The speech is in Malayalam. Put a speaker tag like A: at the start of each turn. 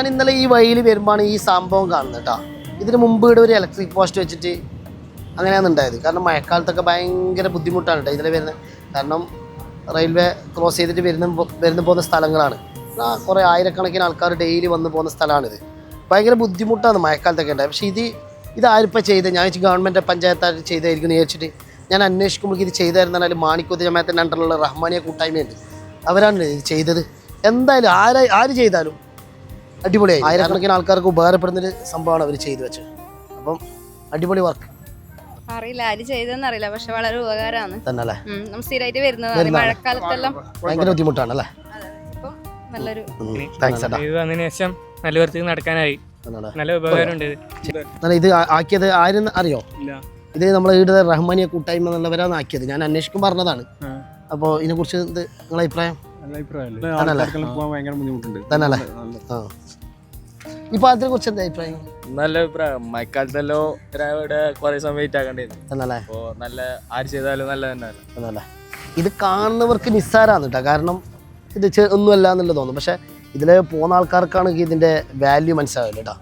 A: ഞാൻ ഇന്നലെ ഈ വഴിയിൽ വരുമ്പോഴാണ് ഈ സംഭവം കാണുന്നത് കേട്ടോ. ഇതിന് മുമ്പ് ഇവിടെ ഒരു ഇലക്ട്രിക് പോസ്റ്റ് വെച്ചിട്ട് അങ്ങനെയാണ് ഉണ്ടായത്. കാരണം മഴക്കാലത്തൊക്കെ ഭയങ്കര ബുദ്ധിമുട്ടാണ് കേട്ടോ ഇതിൽ വരുന്നത്. കാരണം റെയിൽവേ ക്രോസ് ചെയ്തിട്ട് വരുന്ന പോകുന്ന സ്ഥലങ്ങളാണ്. കുറേ ആയിരക്കണക്കിന് ആൾക്കാർ ഡെയിലി വന്ന് പോകുന്ന സ്ഥലമാണിത്. ഭയങ്കര ബുദ്ധിമുട്ടാണ് മഴക്കാലത്തൊക്കെ ഉണ്ടായത്. പക്ഷേ ഇത് ആരിപ്പോൾ ചെയ്ത് ഞാൻ ഗവൺമെൻറ് പഞ്ചായത്തായിട്ട് ചെയ്തായിരിക്കും വിചാരിച്ചിട്ട് ഞാൻ അന്വേഷിക്കുമ്പോൾ ഇത് ചെയ്തായിരുന്നാൽ മാണിക്കോത്ത് ജമാഅത്തിൻ്റെ അണ്ടറിലുള്ള റഹ്മാനിയ കൂട്ടായ്മയുണ്ട്, അവരാണ് ഇത് ചെയ്തത്. എന്തായാലും ആര് ചെയ്താലും അടിപൊളിയായി. ആയിരക്കണക്കിന് ആൾക്കാർക്ക് ഉപകാരപ്പെടുന്നൊരു സംഭവമാണ് അവർ ചെയ്തു വെച്ചത്. അപ്പം അടിപൊളി വർക്ക്.
B: അറിയില്ല ആര് ചെയ്തെന്ന് അറിയില്ല, പക്ഷെ വളരെ ഉപകാരമാണ്
A: തന്നെയല്ലേ.
B: സ്ഥിരമായിട്ട് വരുന്നതാണ് മഴക്കാലത്തെല്ലാം.
A: ഭയങ്കര ബുദ്ധിമുട്ടാണല്ലേ.
B: ഇപ്പം നല്ലൊരു
A: താങ്ക്സ് ചേട്ടാ.
C: ഇത് വന്നതിന് ശേഷം നല്ല വൃത്തിക്ക് നടക്കാനായി, നല്ല ഉപകാരമുണ്ട്.
A: ഇത് ആക്കിയത് ആരെന്ന് അറിയോ? ഇത് നമ്മളെ ഇവിടെ റഹ്മാനിയ കൂട്ടായ്മ എന്നുള്ളവരാണ് ആക്കിയത്. ഞാൻ അന്വേഷിക്കും പറഞ്ഞതാണ്. അപ്പോൾ ഇതിനെക്കുറിച്ച് നിങ്ങളെ അഭിപ്രായം? തന്നല്ലേ. ആ ഈ പാലത്തിനെ കുറിച്ച് എന്താ അഭിപ്രായം?
D: നല്ല അഭിപ്രായം. മഴക്കാലത്തല്ലോ ഇവിടെ കുറെ സമയം വെയിറ്റ് ആക്കേണ്ടിയിരുന്നു.
A: തന്നല്ലേ.
D: അപ്പോൾ നല്ല ആര് ചെയ്താലും നല്ല
A: തന്നല്ലേ. ഇത് കാണുന്നവർക്ക് നിസ്സാരാണ് കേട്ടോ. കാരണം ഇത് ഒന്നുമല്ല എന്നുള്ളത് തോന്നും. പക്ഷെ ഇതിൽ പോകുന്ന ആൾക്കാർക്കാണ് ഇതിൻ്റെ വാല്യൂ മനസ്സിലാവില്ല കേട്ടോ.